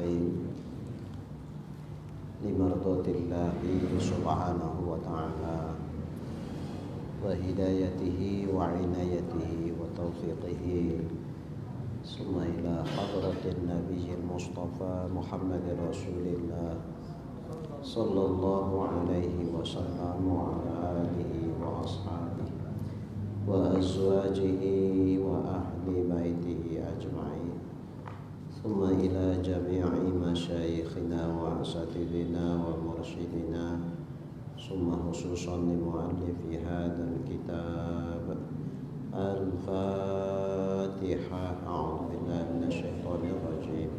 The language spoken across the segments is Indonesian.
الصالحين لمرضاة الله سبحانه وتعالى وهدايته وعنايته وتوفيقه ثم إلى حضرة النبي المصطفى محمد رسول الله صلى الله عليه وسلم وعلى آله وأصحابه وأزواجه وأهل بيته أجمعين ثم إلى جميع مشايخنا وأساتذتنا ومرشدنا ثم خصوصا لمؤلف هذا الكتاب الفاتحة. أعوذ بالله من الشيطان الرجيم.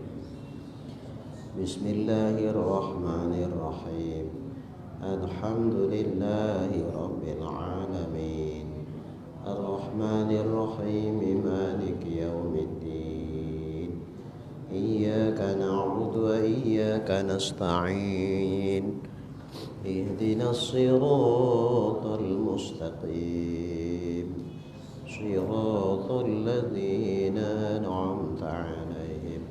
بسم الله الرحمن الرحيم. الحمد لله رب العالمين الرحمن الرحيم مالك يوم الدين إياك نعبد وإياك نستعين اهدنا الصراط المستقيم صراط الذين أنعمت عليهم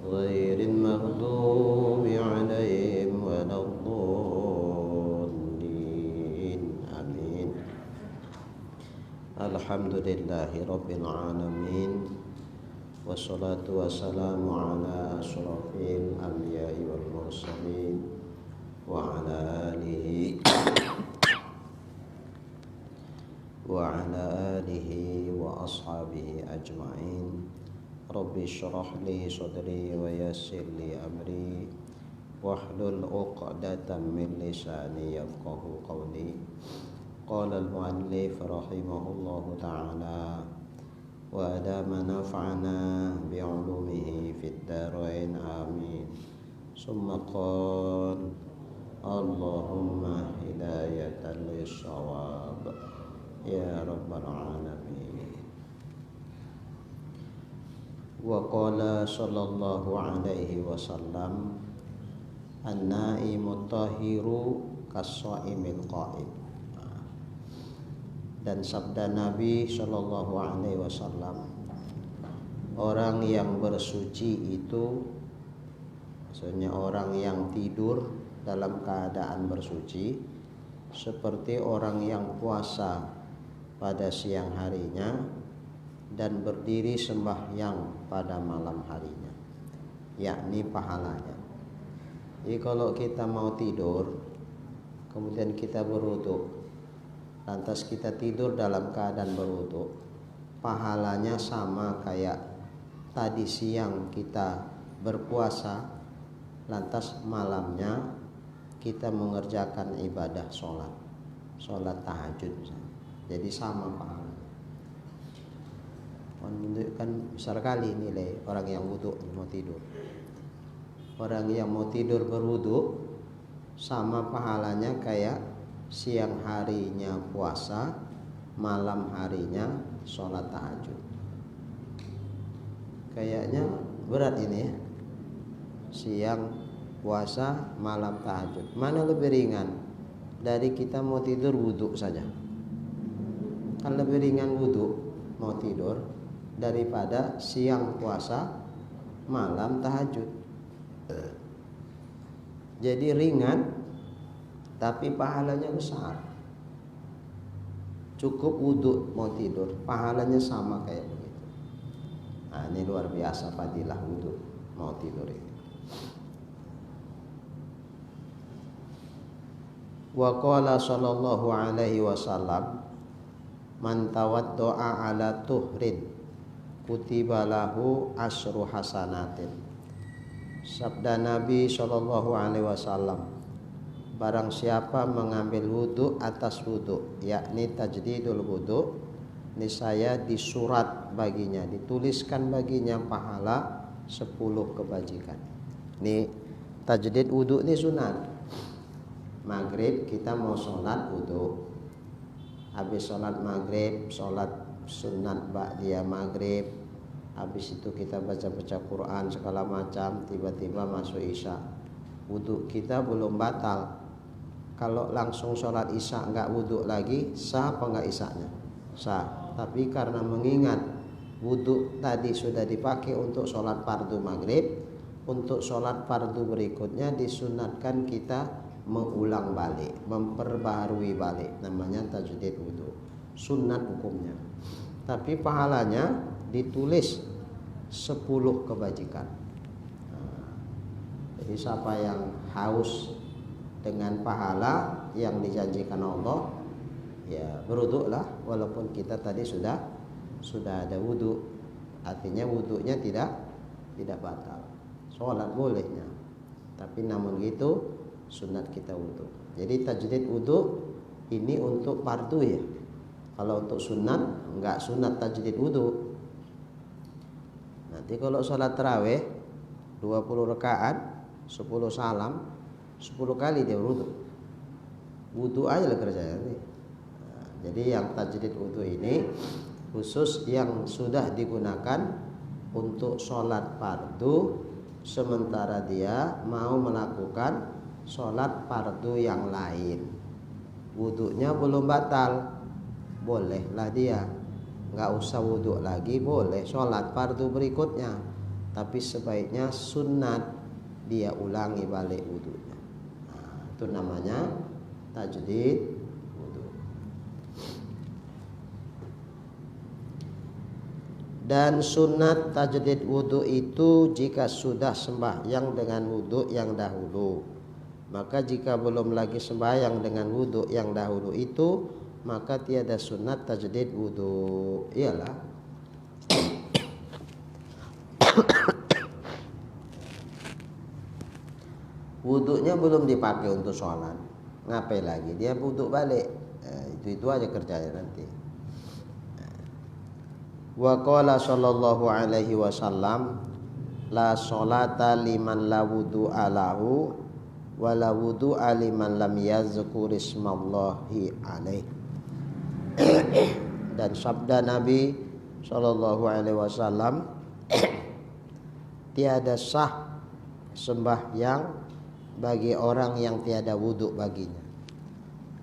غير المغضوب عليهم ولا الضالين آمين. الحمدلله رب العالمين والصلاة والسلام على أشرف الأنبياء والمرسلين وعلى آله وأصحابه أجمعين. رب اشرح لي صدري ويسر لي أمري واحلل عقدة من لساني يفقه قولي. قال المؤلف رحمه الله تعالى وأدام نفعنا بعلومه في الدارين آمين. ثم قال اللهم هداية للصواب يا رب العالمين. وقال صلى الله عليه وسلم النائم الطاهر كالصائم القائم. Dan sabda Nabi Shallallahu Alaihi Wasallam, orang yang bersuci itu, maksudnya orang yang tidur dalam keadaan bersuci, seperti orang yang puasa pada siang harinya dan berdiri sembahyang pada malam harinya, yakni pahalanya. Jadi kalau kita mau tidur, kemudian kita berwudu, lantas kita tidur dalam keadaan berwudu, pahalanya sama kayak tadi siang kita berpuasa, lantas malamnya kita mengerjakan ibadah sholat tahajud misalnya. Jadi sama pahalanya. Menunjukkan besar kali nilai orang yang wudu mau tidur. Orang yang mau tidur berwudu sama pahalanya kayak siang harinya puasa, malam harinya sholat tahajud. Kayaknya berat ini ya. Siang puasa, malam tahajud. Mana lebih ringan dari kita mau tidur wudu saja? Kan lebih ringan wudu mau tidur daripada siang puasa, malam tahajud. Jadi ringan tapi pahalanya besar. Cukup wudu mau tidur, pahalanya sama kayak begitu. Nah, ini luar biasa fadilah wudu mau tidur ini. Wa qala sallallahu alaihi wasallam man tawaddo'a ala tuhrin kutiba lahu asyru hasanatin. Sabda Nabi sallallahu alaihi wasallam, barang siapa mengambil wudu atas wudu, yakni tajdidul wudu, niscaya disurat baginya, dituliskan baginya pahala 10 kebajikan. Ini tajdid wudu ini sunat. Maghrib kita mau sholat wudu, habis sholat maghrib, sholat sunat ba'diyah maghrib, habis itu kita baca-baca Quran segala macam, tiba-tiba masuk isya, wudu kita belum batal. Kalau langsung sholat isya nggak wudhu lagi, sah apa nggak isyanya? Sah. Tapi karena mengingat wudhu tadi sudah dipakai untuk sholat fardu maghrib, untuk sholat fardu berikutnya disunatkan kita mengulang balik, memperbaharui balik, namanya tajdid wudu. Sunat hukumnya. Tapi pahalanya ditulis 10 kebajikan. Jadi siapa yang haus dengan pahala yang dijanjikan Allah, ya berwuduklah walaupun kita tadi sudah ada wudu. Artinya wudunya tidak batal. Sholat bolehnya. Tapi namun gitu sunat kita wudu. Jadi tajdid wudu ini untuk fardu ya. Kalau untuk sunat enggak sunat tajdid wudu. Nanti kalau sholat tarawih 20 rakaat 10 salam 10 kali dia wudu. Wudu aja lah kerjanya nih. Jadi yang tajdid wudu ini khusus yang sudah digunakan untuk sholat fardu, sementara dia mau melakukan sholat fardu yang lain. Wudunya belum batal, bolehlah dia nggak usah wudu lagi, boleh sholat fardu berikutnya. Tapi sebaiknya sunat dia ulangi balik wudunya. Itu namanya tajdid. Dan sunat tajdid wudu itu jika sudah sembahyang dengan wudu yang dahulu. Maka jika belum lagi sembahyang dengan wudu yang dahulu itu, maka tiada sunat tajdid wudu. Iyalah. Wudunya belum dipakai untuk sholat, ngapain lagi dia wudu balik? Itu aja kerjanya nanti. Wa qala sallallahu alaihi wasallam la sholata liman la wudu'a lahu wa la wudu'a liman lam yazkur ismallahi alaih. Dan sabda Nabi sallallahu alaihi wasallam, tiada sah sembahyang bagi orang yang tiada wudu baginya.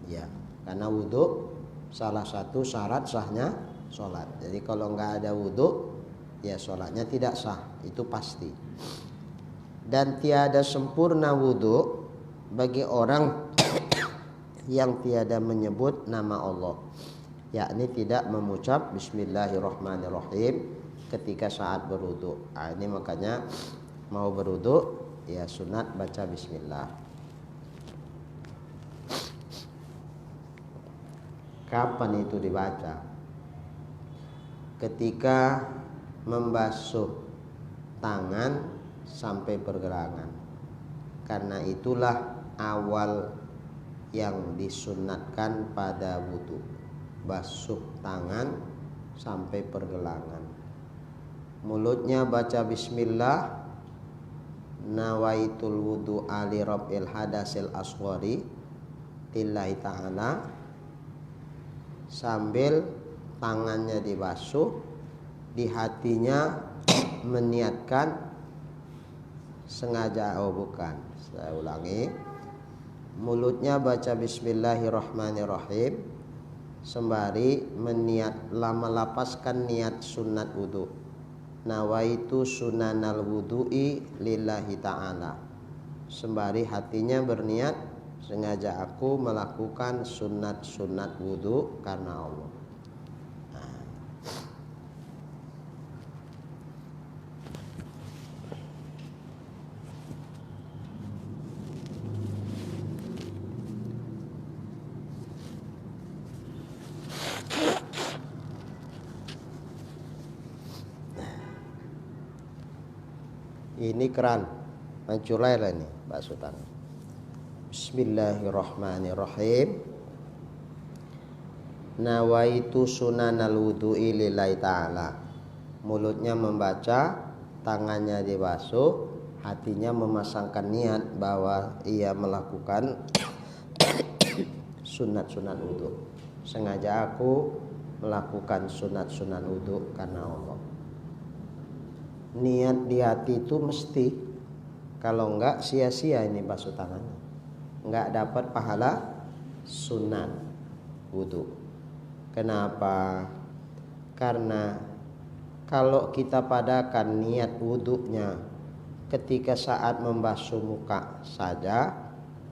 Ya, karena wudu salah satu syarat sahnya sholat. Jadi kalau nggak ada wudu, ya sholatnya tidak sah, itu pasti. Dan tiada sempurna wudu bagi orang yang tiada menyebut nama Allah, yakni tidak mengucap Bismillahirrahmanirrahim ketika saat berwudu. Ini makanya mau berwudu ya sunat baca Bismillah. Kapan itu dibaca? Ketika membasuh tangan sampai pergelangan. Karena itulah awal yang disunatkan pada wudu. Basuh tangan sampai pergelangan. Mulutnya baca bismillah. Nawaitul wudu ali rabbil hadasil asghari lillahi ta'ala. Sambil tangannya dibasuh, di hatinya meniatkan sengaja, bukan, saya ulangi, mulutnya baca Bismillahirrahmanirrahim sembari melapaskan niat sunat wudu. Nawaitu sunanal wudu'i lillahi ta'ala, sembari hatinya berniat sengaja aku melakukan sunat wudu karena Allah. Ini keran hancur lah ini bakso tangan. Bismillahirrahmanirrahim. Nawaitu sunanal wudu'i lillahi ta'ala. Mulutnya membaca, tangannya dibasuh, hatinya memasangkan niat bahwa ia melakukan sunat wudu. Sengaja aku melakukan sunat wudu karena Allah. Niat di hati itu mesti, kalau enggak sia-sia ini basuh tangannya, enggak dapat pahala sunat wudu. Kenapa? Karena kalau kita padakan niat wudunya ketika saat membasuh muka saja,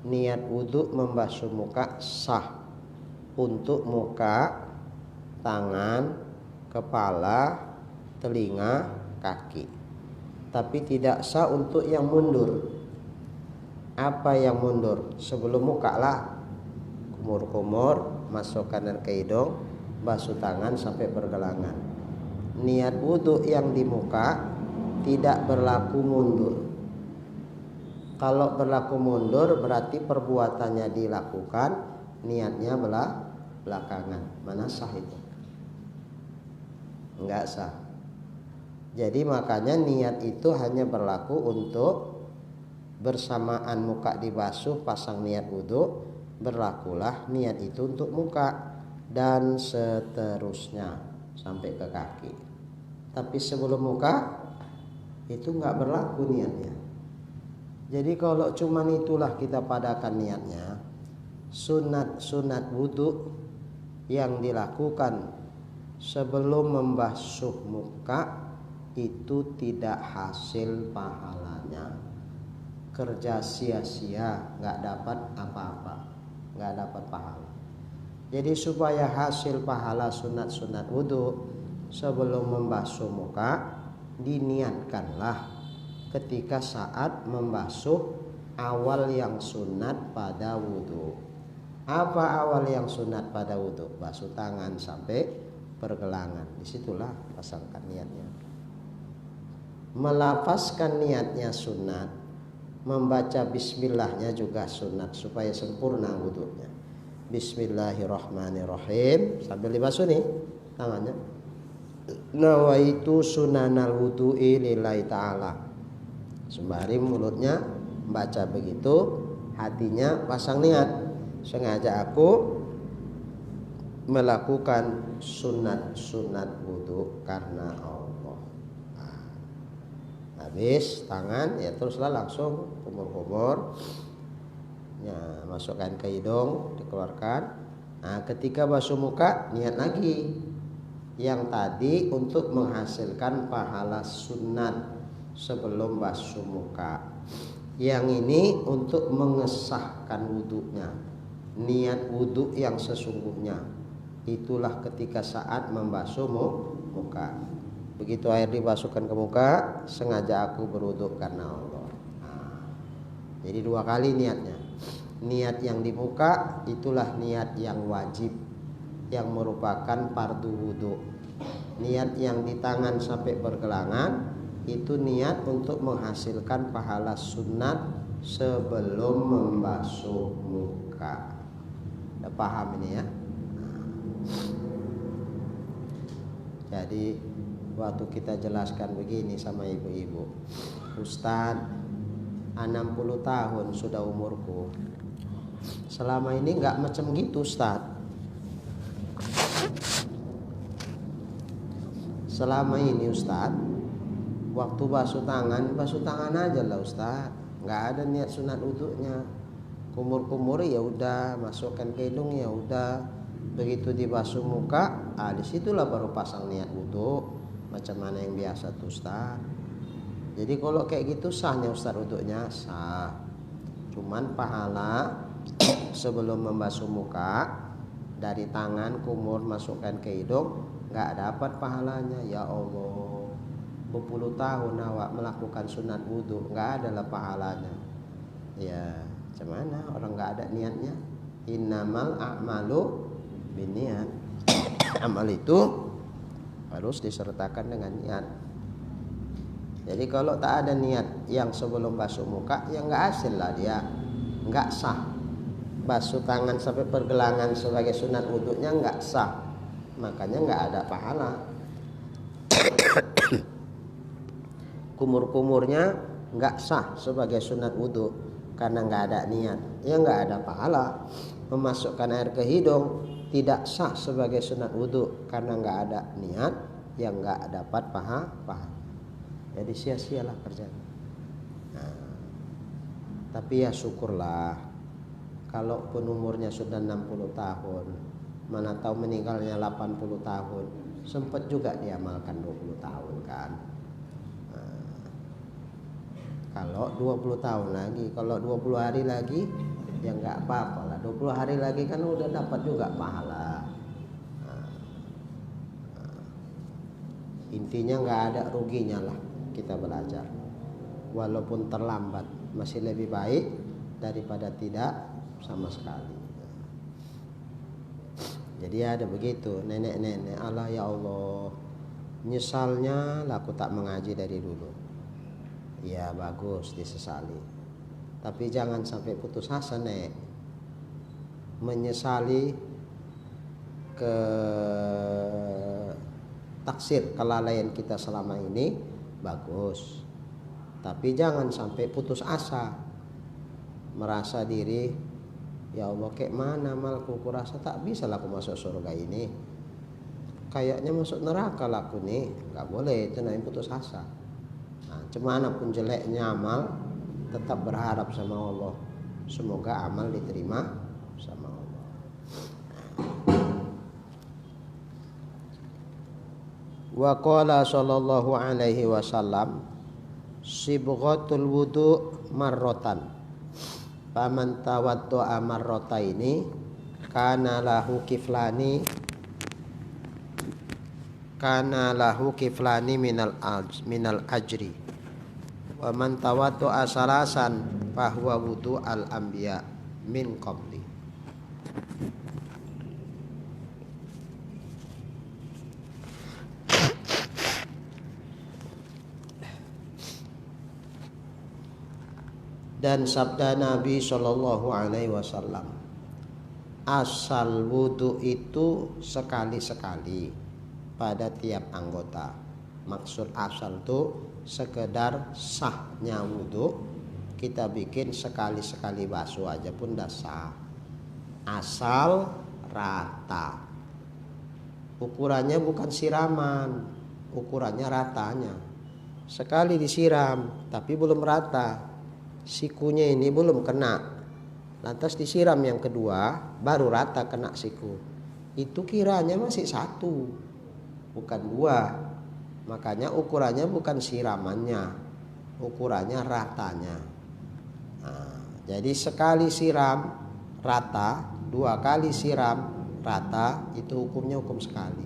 niat wudhu membasuh muka sah untuk muka, tangan, kepala, telinga, kaki. Tapi tidak sah untuk yang mundur. Apa yang mundur? Sebelum muka lah, kumur-kumur, masukkan air ke hidung, basuh tangan sampai pergelangan. Niat wudhu yang di muka tidak berlaku mundur. Kalau berlaku mundur berarti perbuatannya dilakukan, niatnya belakangan. Mana sah itu? Enggak sah. Jadi makanya niat itu hanya berlaku untuk bersamaan muka dibasuh, pasang niat wudhu, berlakulah niat itu untuk muka dan seterusnya sampai ke kaki. Tapi sebelum muka itu enggak berlaku niatnya. Jadi kalau cuman itulah kita padakan niatnya, sunat wudhu yang dilakukan sebelum membasuh muka itu tidak hasil pahalanya. Kerja sia-sia, nggak dapat apa-apa, nggak dapat pahala. Jadi supaya hasil pahala sunat wudhu sebelum membasuh muka, diniatkanlah ketika saat membasuh awal yang sunat pada wudhu. Apa awal yang sunat pada wudhu? Basuh tangan sampai pergelangan. Disitulah pasangkan niatnya. Melafazkan niatnya sunat, membaca bismillahnya juga sunat supaya sempurna wudhunya. Bismillahirrahmanirrahim sambil dibasuh nih tangannya. Nawaitu sunanal wudu'i lillahi ta'ala. Sembari mulutnya baca begitu, hatinya pasang niat. Sengaja aku melakukan sunat wudhu karena Allah. Habis tangan ya teruslah langsung kumur-kumur ya, masukkan ke hidung, dikeluarkan. Nah ketika basuh muka niat lagi yang tadi untuk menghasilkan pahala sunat sebelum basuh muka. Yang ini untuk mengesahkan wudhunya, niat wudhu yang sesungguhnya. Itulah ketika saat membasuh muka. Begitu air dibasuhkan ke muka, sengaja aku berwudhu karena Allah. Jadi 2 kali niatnya. Niat yang di muka itulah niat yang wajib, yang merupakan fardu wudhu. Niat yang di tangan sampai pergelangan itu niat untuk menghasilkan pahala sunat sebelum membasuh muka. Udah paham ini ya? Jadi waktu kita jelaskan begini sama ibu-ibu, Ustadz 60 tahun sudah umurku, selama ini gak macam gitu Ustadz. Selama ini Ustadz, waktu basuh tangan aja lah Ustadz, gak ada niat sunat wudhunya. Kumur-kumur ya udah, masukkan ke hidung ya udah. Begitu dibasuh muka, disitulah baru pasang niat wudhu. Macam mana yang biasa tuh Ustaz. Jadi kalau kayak gitu sahnya Ustaz wudhunya sah. Cuman pahala sebelum membasuh muka dari tangan kumur masukkan ke hidung nggak dapat pahalanya. Ya Allah, berpuluh tahun awak melakukan sunat wudhu nggak ada lah pahalanya. Ya macam mana orang nggak ada niatnya. Innamal a'malu binniat. Amal itu harus disertakan dengan niat. Jadi kalau tak ada niat yang sebelum basuh muka, ya nggak hasil lah dia, nggak sah. Basuh tangan sampai pergelangan sebagai sunat wudhunya nggak sah, makanya nggak ada pahala. Kumur-kumurnya nggak sah sebagai sunat wudhu karena nggak ada niat, ya nggak ada pahala. Memasukkan air ke hidung tidak sah sebagai sunat wudhu karena nggak ada niat, yang nggak dapat pahala. Jadi sia-sialah kerjanya. Tapi ya syukurlah, kalaupun umurnya sudah 60 tahun, mana tahu meninggalnya 80 tahun, sempat juga diamalkan 20 tahun kan. Kalau 20 tahun lagi, kalau 20 hari lagi ya nggak apa-apa lah. 20 hari lagi kan udah dapat juga pahala. Intinya nggak ada ruginya lah kita belajar. Walaupun terlambat masih lebih baik daripada tidak sama sekali. Jadi ada begitu nenek-nenek, Allah ya Allah, nyesalnya lah aku tak mengaji dari dulu. Ya bagus disesali, tapi jangan sampai putus asa nek. Menyesali ke taksir kelalaian kita selama ini bagus, tapi jangan sampai putus asa, merasa diri ya Allah kayak mana amalku, kurasa tak bisa lah aku masuk surga ini, kayaknya masuk neraka lah aku nih. Nggak boleh, itu namanya putus asa. Nah, cemana pun jeleknya amal, tetap berharap sama Allah, semoga amal diterima sama Allah. Wa qala sallallahu alaihi wasallam, sibghatul wudu marrotan, faman tawaddo'a marrotaini kana lahu kiflani minal ajri, wa man tawaddo'a salasan fahuwa wudu al anbiya min qabli. Dan sabda Nabi Shallallahu Alaihi Wasallam, asal wudhu itu sekali-sekali pada tiap anggota. Maksud asal itu sekedar sahnya wudhu, kita bikin sekali-sekali basuh aja pun dah sah. Asal rata. Ukurannya bukan siraman, ukurannya ratanya. Sekali disiram tapi belum rata, sikunya ini belum kena, lantas disiram yang kedua baru rata kena siku, itu kiranya masih satu bukan dua. Makanya ukurannya bukan siramannya, ukurannya ratanya. Nah, jadi sekali siram rata, dua kali siram rata, itu hukumnya hukum sekali.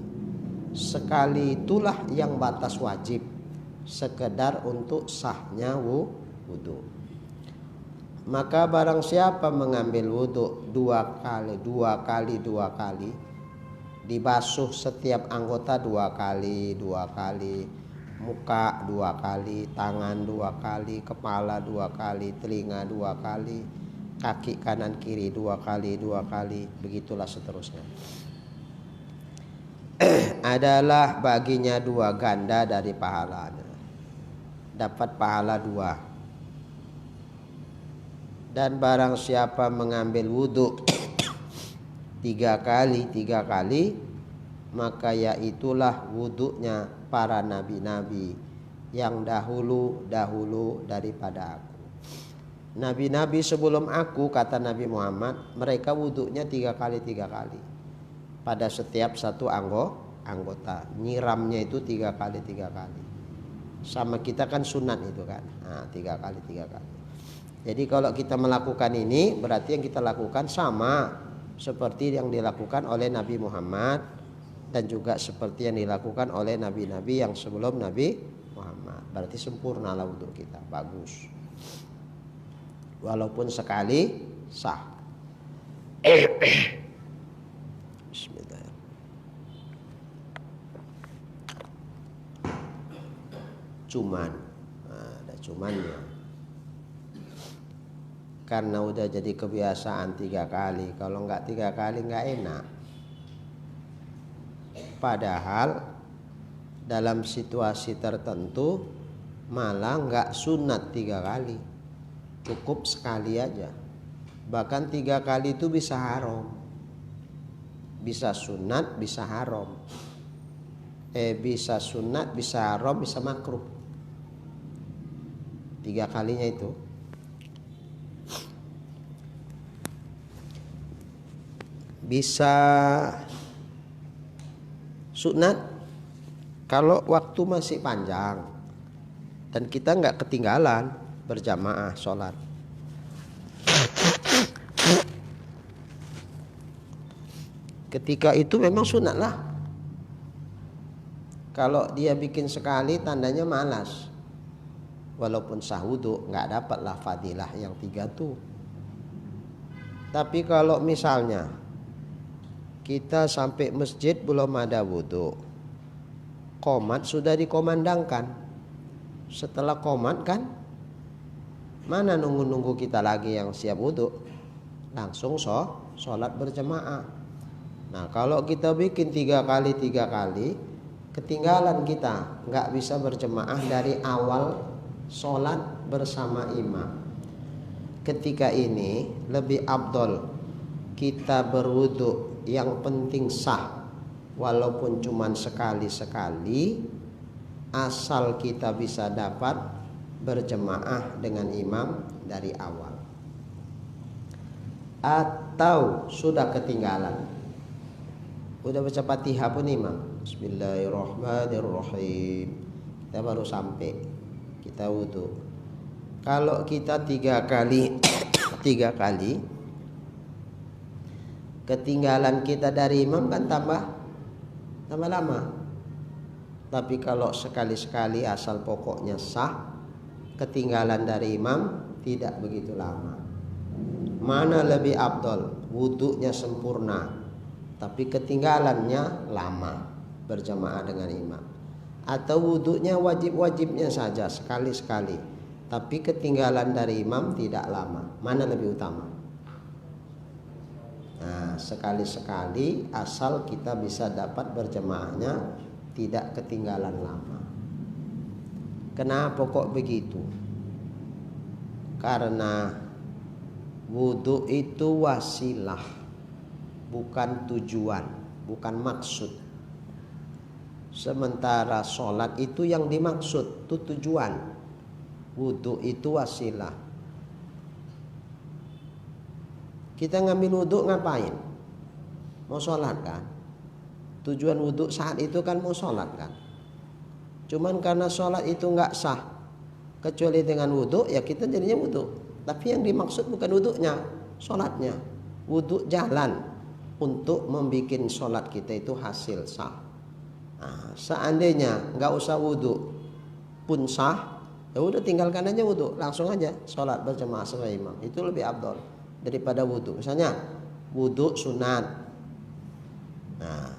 Sekali itulah yang batas wajib, sekedar untuk sahnya wudhu. Maka barang siapa mengambil wudhu dua kali, dibasuh setiap anggota dua kali, muka dua kali, tangan dua kali, kepala dua kali, telinga dua kali, kaki kanan kiri dua kali, begitulah seterusnya. Adalah baginya dua ganda dari pahalanya, dapat pahala dua. Dan barang siapa mengambil wudhu tiga kali, maka yaitulah wudhunya para nabi-nabi yang dahulu daripada aku. Nabi-nabi sebelum aku, kata Nabi Muhammad, mereka wudhunya tiga kali pada setiap satu anggota. Nyiramnya itu tiga kali. Sama kita kan sunat itu kan, nah, tiga kali. Jadi kalau kita melakukan ini, berarti yang kita lakukan sama seperti yang dilakukan oleh Nabi Muhammad, dan juga seperti yang dilakukan oleh nabi-nabi yang sebelum Nabi Muhammad. Berarti sempurna lah wudhu kita, bagus. Walaupun sekali sah. Bismillah. Cuman, ada cumannya. Karena udah jadi kebiasaan tiga kali, kalau nggak tiga kali nggak enak. Padahal dalam situasi tertentu malah nggak sunat tiga kali, cukup sekali aja. Bahkan tiga kali itu bisa haram, bisa sunat, bisa haram. Bisa sunat, bisa haram, bisa makruh. Tiga kalinya itu. Bisa sunat kalau waktu masih panjang dan kita nggak ketinggalan, berjamaah sholat. Ketika itu memang sunat lah. Kalau dia bikin sekali tandanya malas. Walaupun sah wudu nggak dapatlah fadilah yang 3 tuh. Tapi kalau misalnya kita sampai masjid belum ada wudu, qomat sudah dikomandangkan. Setelah qomat kan, mana nunggu-nunggu kita lagi yang siap wudu, langsung sholat berjamaah. Nah kalau kita bikin 3 kali, ketinggalan kita, nggak bisa berjamaah dari awal sholat bersama imam. Ketika ini lebih afdol kita berwudu, yang penting sah, walaupun cuma sekali-sekali, asal kita bisa dapat berjamaah dengan imam dari awal. Atau sudah ketinggalan, udah baca Fatihah pun imam, Bismillahirrahmanirrahim, kita baru sampai, kita wudu. Kalau kita 3 kali ketinggalan kita dari imam kan tambah lama. Tapi kalau sekali-sekali asal pokoknya sah, ketinggalan dari imam tidak begitu lama. Mana lebih afdol? Wudunya sempurna tapi ketinggalannya lama berjamaah dengan imam, atau wudunya wajib-wajibnya saja sekali-sekali tapi ketinggalan dari imam tidak lama? Mana lebih utama? Nah, sekali-sekali asal kita bisa dapat berjamaahnya tidak ketinggalan lama. Kenapa kok begitu? Karena wudu itu wasilah, bukan tujuan, bukan maksud. Sementara sholat itu yang dimaksud, itu tujuan. Wudu itu wasilah. Kita ngambil wudu ngapain? Mau sholat kan? Tujuan wudu saat itu kan mau sholat kan? Cuman karena sholat itu nggak sah kecuali dengan wudu, ya kita jadinya wudu. Tapi yang dimaksud bukan wudunya, sholatnya. Wudu jalan untuk membuat sholat kita itu hasil sah. Nah, seandainya nggak usah wudu pun sah, ya udah tinggalkan aja wudu, langsung aja sholat berjamaah sama imam. Itu lebih afdol daripada wudu. Misalnya wudu sunat. Nah,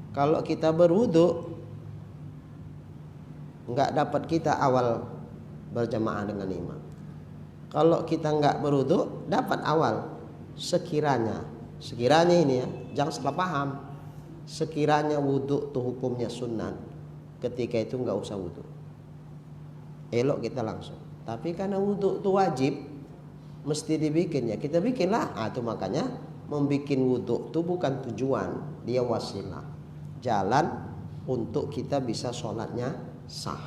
kalau kita berwudu nggak dapat kita awal berjamaah dengan imam. Kalau kita nggak berwudu dapat awal. Sekiranya ini ya, jangan salah paham. Sekiranya wudu tuh hukumnya sunat, ketika itu nggak usah wudu, elok kita langsung. Tapi karena wudu itu wajib, mesti dibikin, ya kita bikinlah. Itu makanya membuat wudu itu bukan tujuan, dia wasilah, jalan untuk kita bisa sholatnya sah.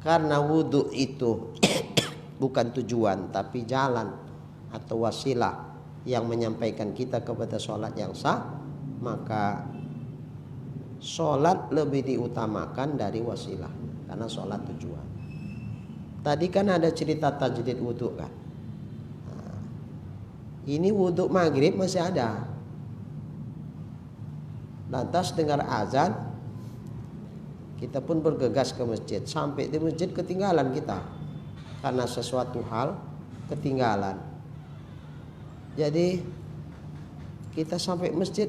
Karena wudu itu bukan tujuan tapi jalan atau wasilah yang menyampaikan kita kepada sholat yang sah, maka sholat lebih diutamakan dari wasilah, karena sholat tujuan. Tadi kan ada cerita tajdid wudu kan. Nah, ini wudu maghrib masih ada. Lantas dengar azan, kita pun bergegas ke masjid. Sampai di masjid ketinggalan kita karena sesuatu hal ketinggalan. Jadi kita sampai masjid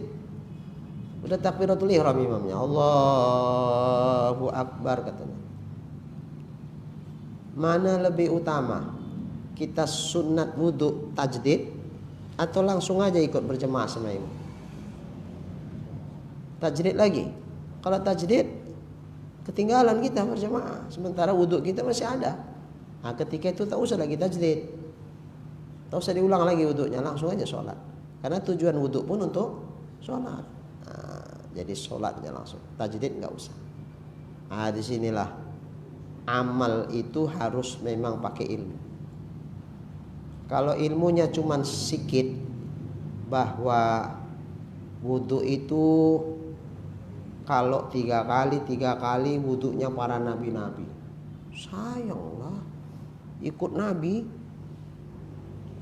udah takbiratul ihram imamnya, Allahu Akbar katanya. Mana lebih utama? Kita sunat wudu tajdid atau langsung aja ikut berjemaah sama imam? Tajdid lagi. Kalau tajdid ketinggalan kita berjemaah, sementara wudu kita masih ada. Nah, ketika itu tak usah lagi tajdid, tak usah diulang lagi wudunya, langsung aja sholat. Karena tujuan wudu pun untuk sholat. Nah, jadi sholatnya langsung, tajdid nggak usah. Nah, disinilah amal itu harus memang pakai ilmu. Kalau ilmunya cuma sedikit, bahwa wudu itu kalau tiga kali wudunya para nabi-nabi, sayanglah ikut Nabi.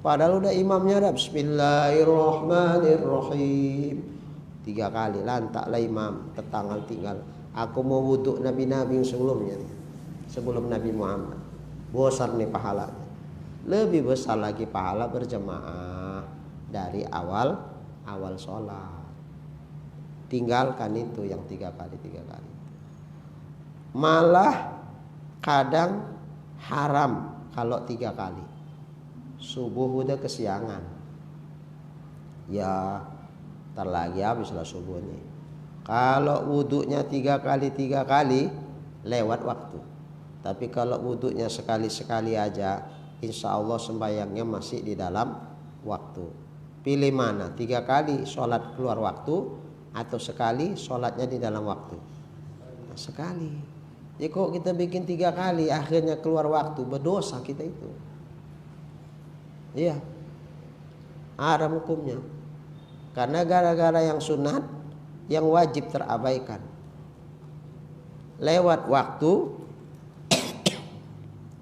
Padahal udah imamnya ada Bismillahirrahmanirrahim 3 kali, lantaklah imam tetanggal tinggal. Aku mau wudhu nabi-nabi yang sebelumnya, sebelum Nabi Muhammad. Bosan nih pahalanya. Lebih besar lagi pahala berjamaah dari awal sholat. Tinggalkan itu yang 3 kali. Malah kadang haram kalau 3 kali. Subuh udah kesiangan, ya ntar lagi habislah subuh nih. Kalau wudhunya 3 kali lewat waktu. Tapi kalau wudhunya sekali aja, insya Allah sembahyangnya masih di dalam waktu. Pilih mana? 3 kali sholat keluar waktu atau sekali sholatnya di dalam waktu? Nah, sekali. Jadi kok kita bikin 3 kali akhirnya keluar waktu, berdosa kita itu. Iya, haram hukumnya. Karena gara-gara yang sunat, yang wajib terabaikan. Lewat waktu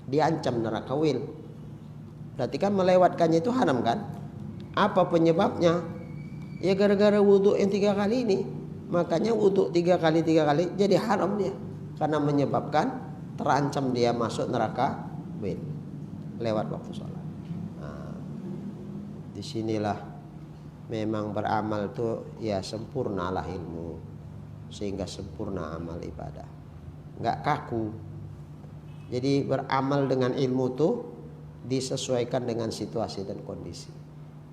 diancam neraka wil. Berarti kan melewatkannya itu haram kan? Apa penyebabnya? Ya gara-gara wudhu yang 3 kali ini. Makanya wudhu 3 kali jadi haram dia. Karena menyebabkan terancam dia masuk neraka wil lewat waktu sholat. Disinilah memang beramal tuh ya sempurnalah ilmu, sehingga sempurna amal ibadah, nggak kaku. Jadi beramal dengan ilmu tuh disesuaikan dengan situasi dan kondisi.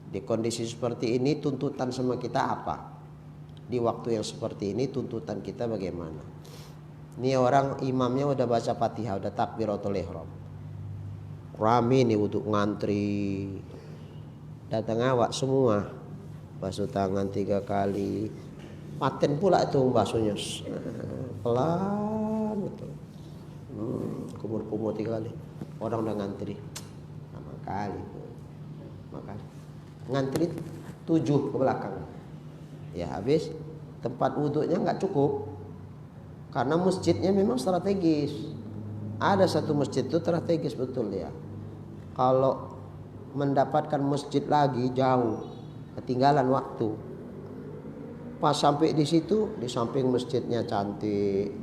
Di kondisi seperti ini tuntutan sama kita apa? Di waktu yang seperti ini tuntutan kita bagaimana? Ini orang imamnya udah baca Fatihah, udah takbiratul ihram, rame nih untuk ngantri. Datang awak semua, basuh tangan 3 kali, paten pula itu basuhnya, pelan betul. Kumur-kumur 3 kali, orang udah ngantri, sama kali, makanya ngantri 7 ke belakang, ya habis tempat wudhunya nggak cukup, karena masjidnya memang strategis. Ada satu masjid itu strategis betul ya. Kalau mendapatkan masjid lagi jauh, ketinggalan waktu. Pas sampai di situ, di samping masjidnya cantik,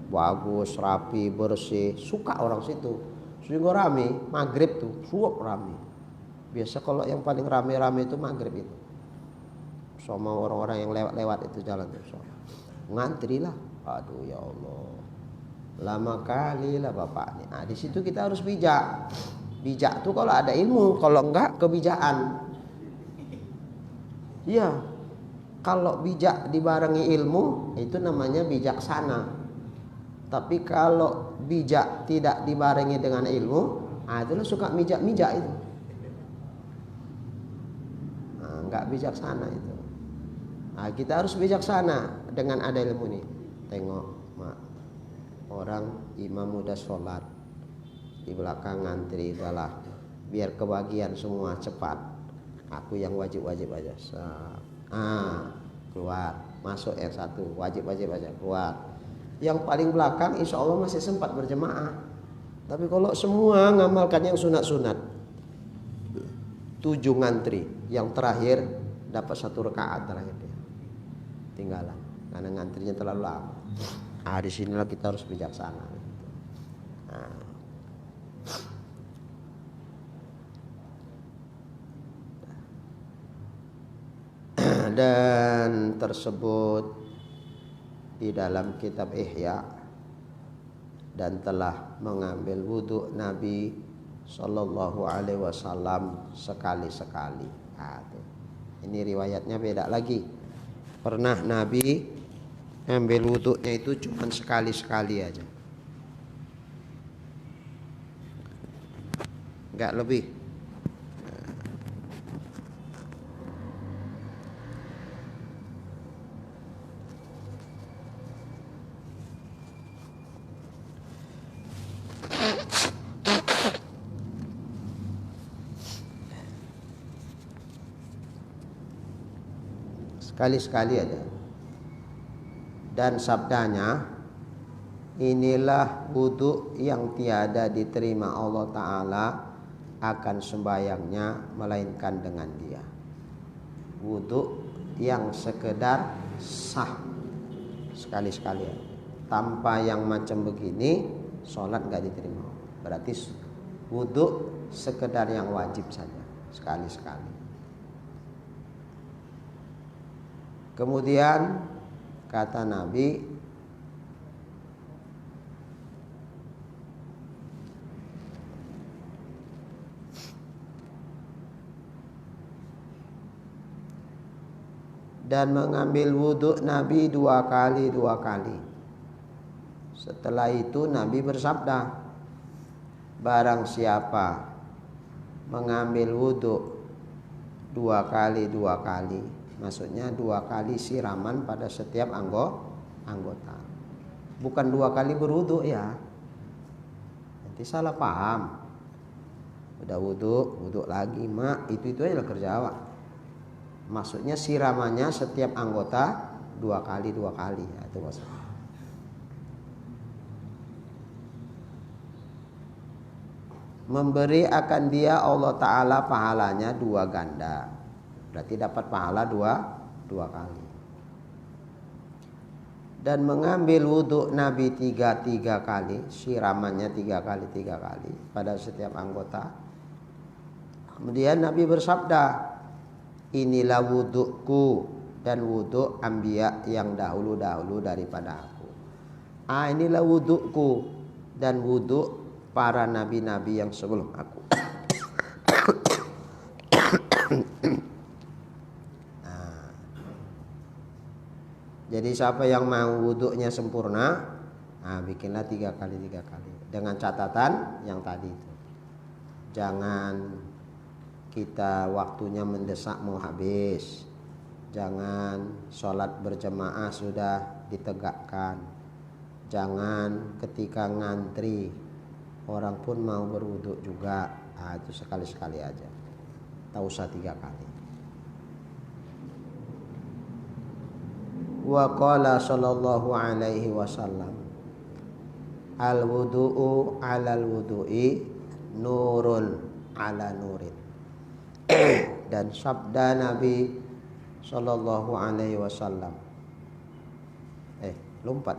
bagus, rapi, bersih, suka orang situ. Sehingga rame, maghrib tuh, suap rame. Biasa kalau yang paling rame-rame itu maghrib itu. Sama orang-orang yang lewat-lewat itu jalan tuh. Ngantri lah, aduh ya Allah, lama kali lah bapak nih. Nah di situ kita harus bijak. Bijak tuh kalau ada ilmu, kalau enggak kebijakan. Iya, kalau bijak dibarengi ilmu itu namanya bijaksana. Tapi kalau bijak tidak dibarengi dengan ilmu, itulah suka mijak-mijak itu. Nah, enggak bijaksana itu. Nah, kita harus bijaksana dengan ada ilmu nih. Tengok, mak, orang imam udah sholat, di belakang ngantri, udahlah biar kebagian semua cepat. Aku yang wajib-wajib aja. Keluar, masuk yang satu, wajib-wajib aja, keluar. Yang paling belakang insya Allah masih sempat berjemaah. Tapi kalau semua ngamalkan yang sunat-sunat, 7 ngantri, yang terakhir dapat 1 rakaat terakhir dia tinggalan karena ngantrinya terlalu lama. Disinilah kita harus bijaksana. Dan tersebut di dalam kitab Ihya, dan telah mengambil wudhu Nabi Sallallahu Alaihi Wasallam sekali-sekali. Ini riwayatnya beda lagi. Pernah Nabi ambil wudhunya itu cuma sekali-sekali aja, nggak lebih. Sekali-sekali aja. Dan sabdanya inilah wudu yang tiada diterima Allah Ta'ala akan sembayangnya melainkan dengan dia. Wudu yang sekedar sah sekali-sekali, tanpa yang macam begini sholat gak diterima. Berarti wudu sekedar yang wajib saja, sekali-sekali. Kemudian kata Nabi, dan mengambil wudhu Nabi 2 kali. Setelah itu Nabi bersabda, barang siapa mengambil wudhu 2 kali, maksudnya 2 kali siraman pada setiap anggota. Bukan 2 kali berwudhu ya, nanti salah paham. Udah wudhu lagi, itu aja kerja awak. Maksudnya siramannya setiap anggota 2 kali ya, itu maksudnya. Memberi akan dia Allah Ta'ala pahalanya 2 ganda. Berarti dapat pahala 2 kali. Dan mengambil wudhu Nabi 3 kali, siramannya 3 kali pada setiap anggota. Kemudian Nabi bersabda, inilah wudhuku dan wudhu anbiya yang dahulu daripada aku. Inilah wudhuku dan wudhu para nabi-nabi yang sebelum aku. Jadi siapa yang mau wudhunya sempurna, bikinlah 3 kali. Dengan catatan yang tadi itu. Jangan kita waktunya mendesak mau habis. Jangan sholat berjamaah sudah ditegakkan. Jangan ketika ngantri orang pun mau berwudhu juga. Itu sekali-sekali aja. Tak usah 3 kali. Wa qala sallallahu alaihi wasallam, al wudu'u 'alal wudu'i nurun 'ala nurin. Dan sabda Nabi sallallahu alaihi wasallam, lompat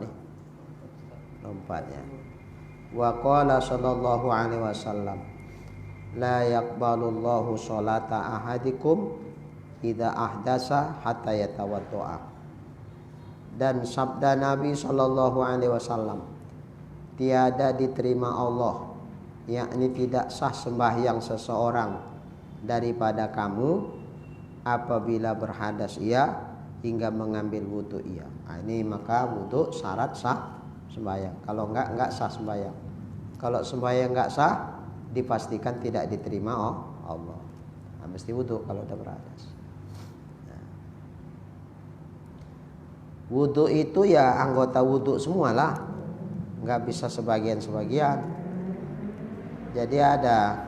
ya. Wa qala sallallahu alaihi wasallam, la yaqbalullahu sholata ahadikum idza ahdasa hatta yatawaddoa. Dan sabda Nabi sallallahu alaihi wasallam, tiada diterima Allah, yakni tidak sah sembahyang seseorang daripada kamu apabila berhadas ia hingga mengambil wudhu ia. Ini maka wudhu syarat sah sembahyang. Kalau enggak sah sembahyang. Kalau sembahyang enggak sah, dipastikan tidak diterima Allah. Mesti wudhu kalau udah berhadas. Wudhu itu ya anggota wudhu semualah, enggak bisa sebagian. Jadi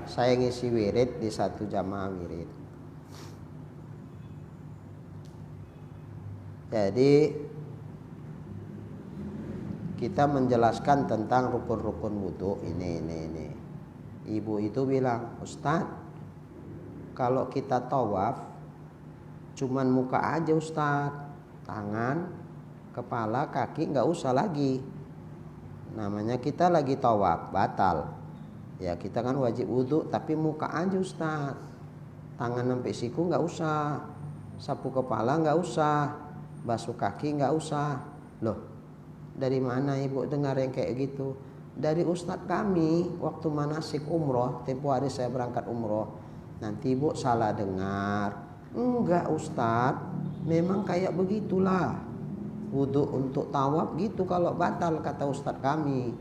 saya ngisi wirid di satu jamaah wirid. Jadi kita menjelaskan tentang rukun-rukun wudhu ini. Ibu itu bilang, Ustaz, kalau kita tawaf cuman muka aja Ustaz, tangan, kepala, kaki nggak usah lagi. Namanya kita lagi tawaf, batal. Ya kita kan wajib wudhu, tapi muka aja Ustaz, tangan sampai siku nggak usah, sapu kepala nggak usah, basuh kaki nggak usah. Loh, dari mana ibu dengar yang kayak gitu? Dari Ustadz kami waktu manasik umroh, tempo hari saya berangkat umroh. Nanti ibu salah dengar. Enggak Ustadz, memang kayak begitulah. Wudhu untuk tawaf gitu kalau batal, kata Ustadz kami.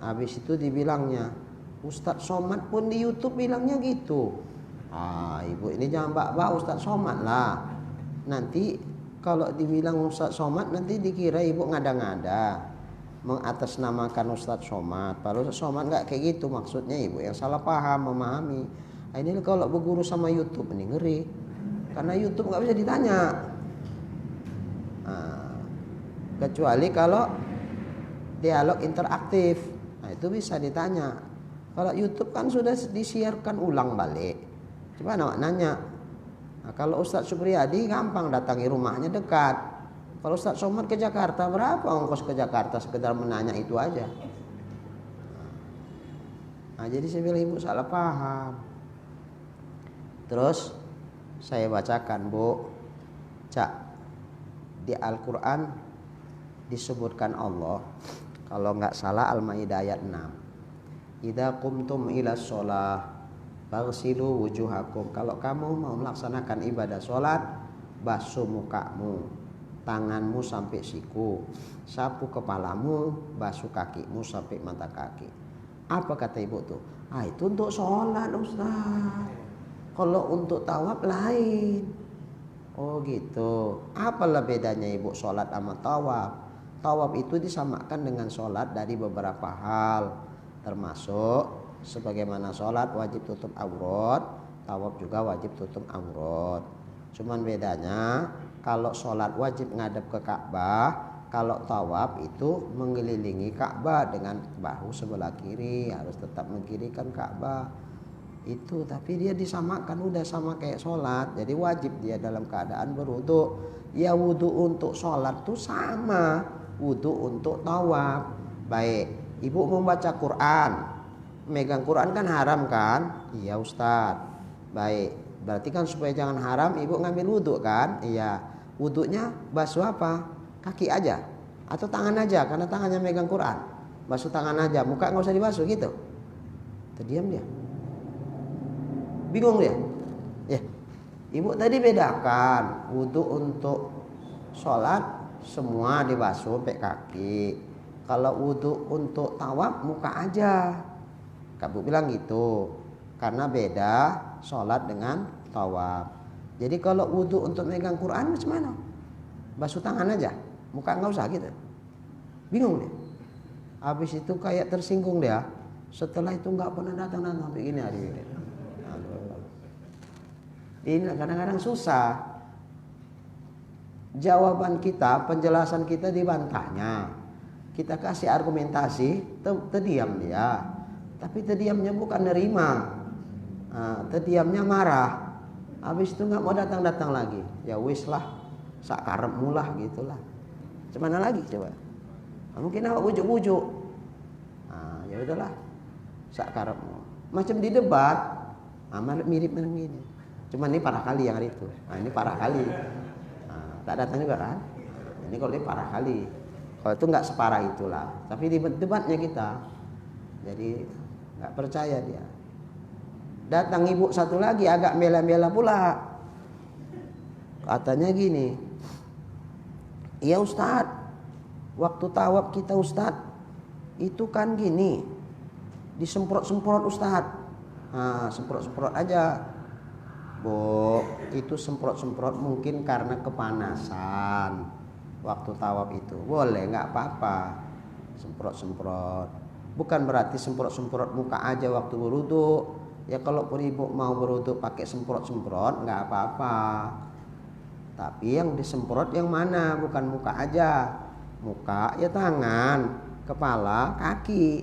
Habis itu dibilangnya, Ustadz Somad pun di YouTube bilangnya gitu. Ibu ini jangan bak-bak Ustadz Somad lah. Nanti kalau dibilang Ustadz Somad nanti dikira ibu ngada-ngada mengatasnamakan Ustadz Somad. Padahal Ustadz Somad nggak kayak gitu maksudnya, ibu yang salah paham memahami. Ini kalau berguru sama YouTube ini ngeri, karena YouTube nggak bisa ditanya. Kecuali kalau dialog interaktif. Nah itu bisa ditanya. Kalau YouTube kan sudah disiarkan ulang balik. Coba nanya. Nah, kalau Ustadz Supriyadi gampang, datangi rumahnya dekat. Kalau Ustadz Somad ke Jakarta, berapa ongkos ke Jakarta sekedar menanya itu aja. Nah jadi saya bilang ibu salah paham. Terus saya bacakan, Bu, Cak, di Al-Quran disebutkan Allah, kalau nggak salah Al-Maidah ayat 6. Idza qumtum ila sholah faghsilu wujuhakum. Kalau kamu mau melaksanakan ibadah sholat, basuh mukamu, tanganmu sampai siku, sapu kepalamu, basuh kakimu sampai mata kaki. Apa kata ibu tuh? Itu untuk sholat, Ustaz. Kalau untuk tawaf lain. Oh gitu. Apalah bedanya ibu sholat sama tawaf? Tawaf itu disamakan dengan sholat dari beberapa hal, termasuk sebagaimana sholat wajib tutup aurat, tawaf juga wajib tutup aurat. Cuman bedanya kalau sholat wajib ngadep ke Ka'bah, kalau tawaf itu mengelilingi Ka'bah dengan bahu sebelah kiri, harus tetap mengkirikan Ka'bah. Itu tapi dia disamakan udah sama kayak sholat, jadi wajib dia dalam keadaan berwudu. Ya wudu untuk sholat tuh sama wudu untuk tawaf. Baik, ibu membaca Quran, megang Quran kan haram kan? Iya Ustadz. Baik, berarti kan supaya jangan haram ibu ngambil wudu kan? Iya. Wudunya basuh apa? Kaki aja atau tangan aja, karena tangannya megang Quran. Basuh tangan aja, muka nggak usah dibasuh gitu. Terdiam dia. Bingung dia. Ya. Ibu tadi bedakan wudu untuk sholat semua dibasuh sampai kaki. Kalau wudu untuk tawaf muka aja. Kamu bilang gitu. Karena beda sholat dengan tawaf. Jadi kalau wudu untuk megang Quran macam mana? Basuh tangan aja, muka nggak usah gitu. Bingung dia. Habis itu kayak tersinggung dia. Setelah itu nggak pernah datang begini hari ini. Ini kadang-kadang susah. Jawaban kita, penjelasan kita dibantahnya. Kita kasih argumentasi, terdiam dia. Tapi terdiamnya bukan nerima. Terdiamnya marah. Habis itu nggak mau datang lagi. Ya wis lah, sakarepmu lah gitulah. Gimana lagi coba? Mungkin awak bujuk-bujuk. Ya udahlah, sakarepmu. Macam di debat, mirip begini. Cuman ini parah kali yang hari itu. Ini parah kali. Tak datang juga kan? Ini kalau dia parah kali. Kalau itu nggak separah itulah. Tapi di debatnya kita, jadi nggak percaya dia. Datang ibu satu lagi agak bela-bela pula. Katanya gini, iya Ustadz, waktu tawaf kita Ustadz, itu kan gini, disemprot-semprot Ustadz. Semprot-semprot aja. Bu, itu semprot-semprot mungkin karena kepanasan waktu tawaf itu. Boleh, nggak apa-apa. Semprot-semprot. Bukan berarti semprot-semprot muka aja waktu berwudu. Ya kalaupun ibu mau berwudu pakai semprot-semprot nggak apa-apa. Tapi yang disemprot yang mana? Bukan muka aja. Muka ya tangan, kepala, kaki.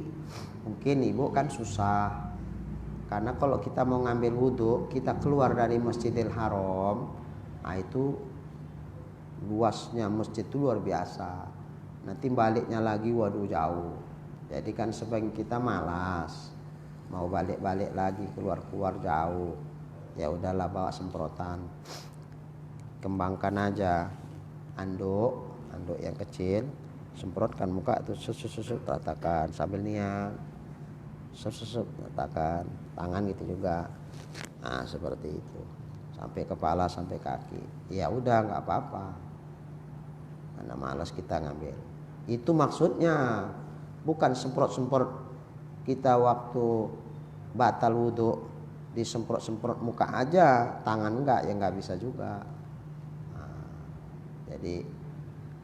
Mungkin ibu kan susah. Karena kalau kita mau ngambil wudhu, kita keluar dari Masjidil Haram, itu luasnya masjid itu luar biasa. Nanti baliknya lagi waduh jauh. Jadi kan sebagian kita malas, mau balik-balik lagi keluar jauh. Ya udahlah bawa semprotan. Kembangkan aja anduk yang kecil, semprotkan muka itu susuk ratakan sambil niat. Susuk ratakan tangan gitu juga. Seperti itu sampai kepala sampai kaki. Ya udah nggak apa-apa, karena malas kita ngambil. Itu maksudnya, bukan semprot kita waktu batal wudhu disemprot muka aja, tangan enggak, ya nggak bisa juga. Jadi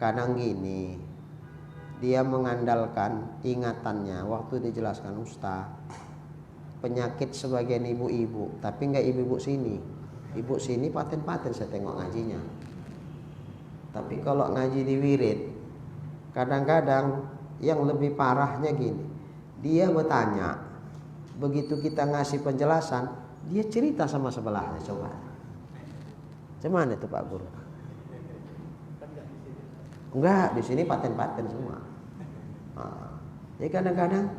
kadang gini, dia mengandalkan ingatannya waktu dijelaskan Ustaz. Penyakit sebagian ibu-ibu, tapi enggak ibu-ibu sini. Ibu sini paten-paten saya tengok ngajinya. Tapi kalau ngaji di wirid, kadang-kadang Yang lebih parahnya gini, dia bertanya, begitu kita ngasih penjelasan, dia cerita sama sebelahnya. Coba, cuman itu Pak Guru? Enggak, di sini paten-paten semua. Jadi kadang-kadang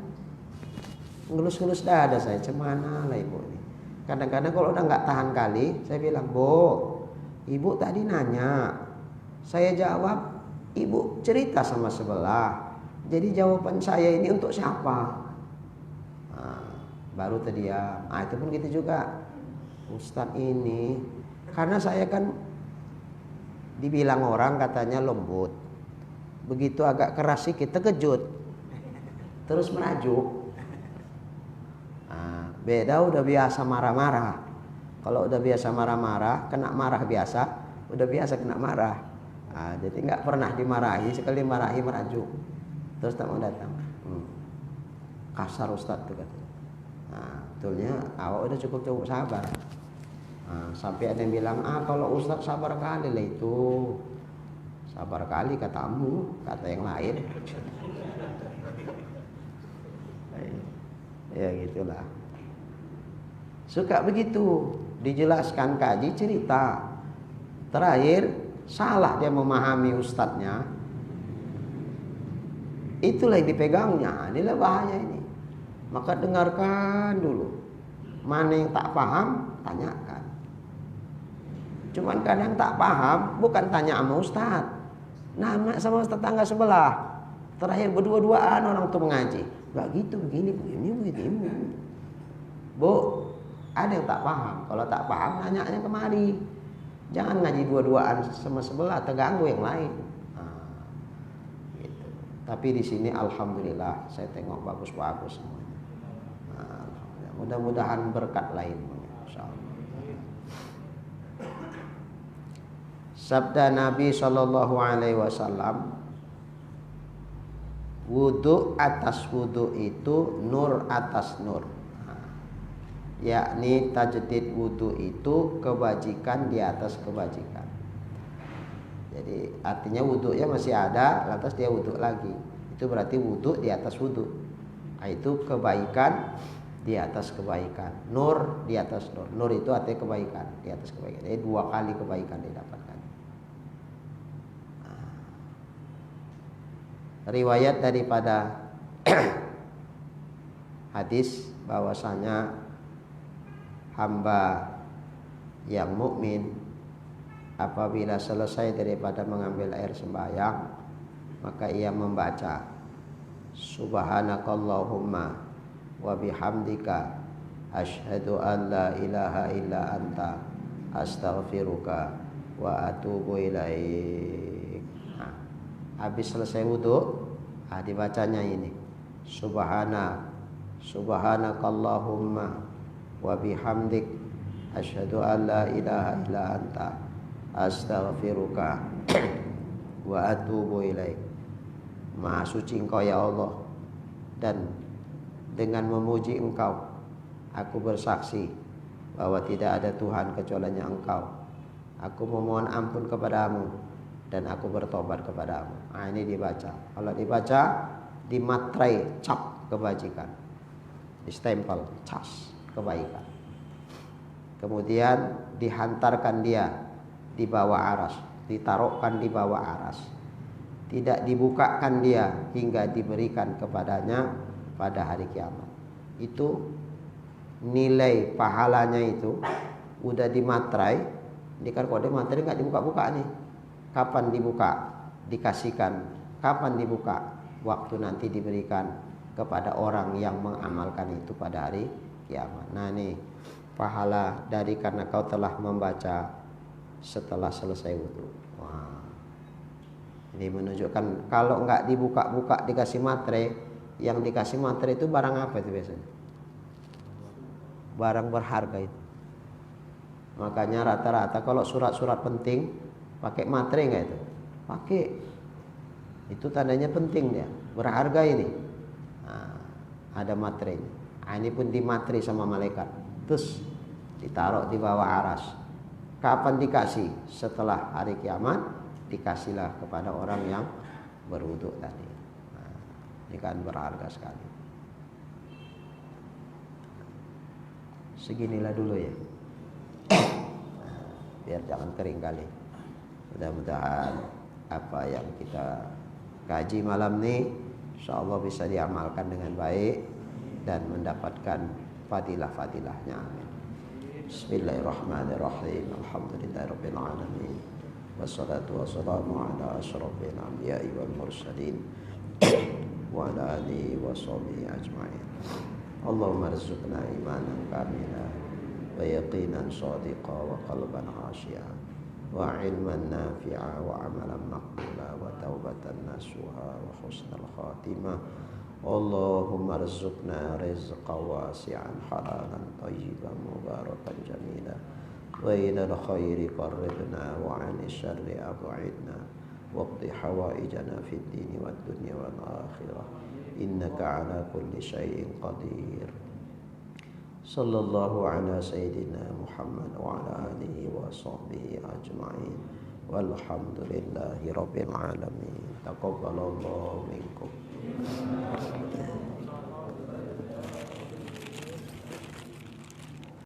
ngelus-ngelus dada saya, cemana lah ibu ini. Kadang-kadang kalau udah nggak tahan kali, saya bilang, Bu, ibu tadi nanya, saya jawab, ibu cerita sama sebelah. Jadi jawaban saya ini untuk siapa? Baru terdiam. Itu pun gitu juga. Ustadz ini, karena saya kan dibilang orang katanya lembut. Begitu agak keras sedikit terkejut, terus merajuk. Beda udah biasa marah-marah. Kalau udah biasa marah-marah, kena marah biasa, udah biasa kena marah. Jadi nggak pernah dimarahi, sekali marahi merajuk. Terus tak mau datang. Kasar Ustadz tuh kan. Betulnya awak udah cukup sabar. Sampai ada yang bilang, kalau Ustadz sabar kali lah itu. Sabar kali katamu, kata yang lain. Ya gitulah. Suka begitu, dijelaskan kaji cerita. Terakhir salah dia memahami ustadznya. Itulah yang dipegangnya. Inilah bahaya ini. Maka dengarkan dulu. Mana yang tak paham, tanyakan. Cuman kadang tak paham, bukan tanya sama ustadz, nanya sama tetangga sebelah. Terakhir berdua-duaan orang tuh mengaji. Gak gitu, begini. Bu, ada yang tak paham. Kalau tak paham, nanyanya kemari. Jangan ngaji dua-duaan sama sebelah, terganggu yang lain. Gitu. Tapi di sini alhamdulillah saya tengok bagus-bagus semuanya. Mudah-mudahan berkat lain. Sabda Nabi Shallallahu Alaihi Wasallam, wudu atas wudu itu nur atas nur. Yakni tajdid wudu itu kebajikan di atas kebajikan. Jadi artinya wudunya masih ada, lantas dia wudu lagi. Itu berarti wudu di atas wudu. Itu kebaikan di atas kebaikan. Nur di atas nur. Nur itu artinya kebaikan di atas kebaikan. Jadi 2 kali kebaikan didapatkan. Riwayat daripada hadis bahwasanya hamba yang mukmin apabila selesai daripada mengambil air sembahyang, maka ia membaca subhanakallahumma wa bihamdika asyhadu an la ilaha illa anta astaghfiruka wa atubu ilaik. Habis selesai wudu, dibacanya ini subhanakallahumma wa bihamdik asyhadu an la ilaha illa anta astaghfiruka wa atubu ilaik. Maha suci Engkau ya Allah, dan dengan memuji Engkau aku bersaksi bahwa tidak ada Tuhan kecuali Engkau. Aku memohon ampun kepadamu dan aku bertobat kepadamu. Ini dibaca. Kalau dibaca, dimatrai cap kebajikan, distempel cas kebaikan. Kemudian dihantarkan dia di bawah aras, ditaruhkan di bawah aras. Tidak dibukakan dia hingga diberikan kepadanya pada hari kiamat. Itu nilai pahalanya itu udah dimatrai. Ini kan kalau dimatrai nggak dibuka-buka nih. Kapan dibuka? Dikasihkan. Kapan dibuka? Waktu nanti diberikan kepada orang yang mengamalkan itu pada hari kiamat. Nah ini pahala dari karena kau telah membaca setelah selesai wudu. Wah. Ini menunjukkan kalau nggak dibuka-buka dikasih materai, yang dikasih materai itu barang apa itu biasanya? Barang berharga itu. Makanya rata-rata kalau surat-surat penting pakai materai nggak itu? Pakai. Itu tandanya penting dia, berharga ini. Ada materainya. Ini pun dimateri sama malaikat. Terus ditaruh di bawah aras. Kapan dikasih? Setelah hari kiamat dikasihlah kepada orang yang berwudu tadi. Ini kan berharga sekali. Seginilah dulu ya. Biar jangan kering kali. Mudah-mudahan apa yang kita kaji malam ini insyaallah bisa diamalkan dengan baik dan mendapatkan fadilah-fadilahnya. Amin. Bismillahirrahmanirrahim. Alhamdulillahirabbil alamin. Wassalatu wassalamu ala asyrofil anbiya'i wal mursalin wa ala alihi washabihi ajma'in. Allahumma arzuqna imanan kamila wa yaqinan shadiqa wa qalban khashi'a wa ilman nafi'a wa amalan maqbula wa taubatan nasuha wa husnal khatimah. Allahumma arzuqna rizqan wasi'an halalan tayyiban mubarakan jamila wa ilal khairi qarribna wa 'anil syarri ab'idna waqdi hawaijana fid dini wad dunya wal akhirah innaka ala kulli syai'in qadir. Sallallahu ala sayyidina Muhammad wa ala alihi wa sahbihi ajma'in walhamdulillahi rabbil alamin. Taqabbalallahu minkum.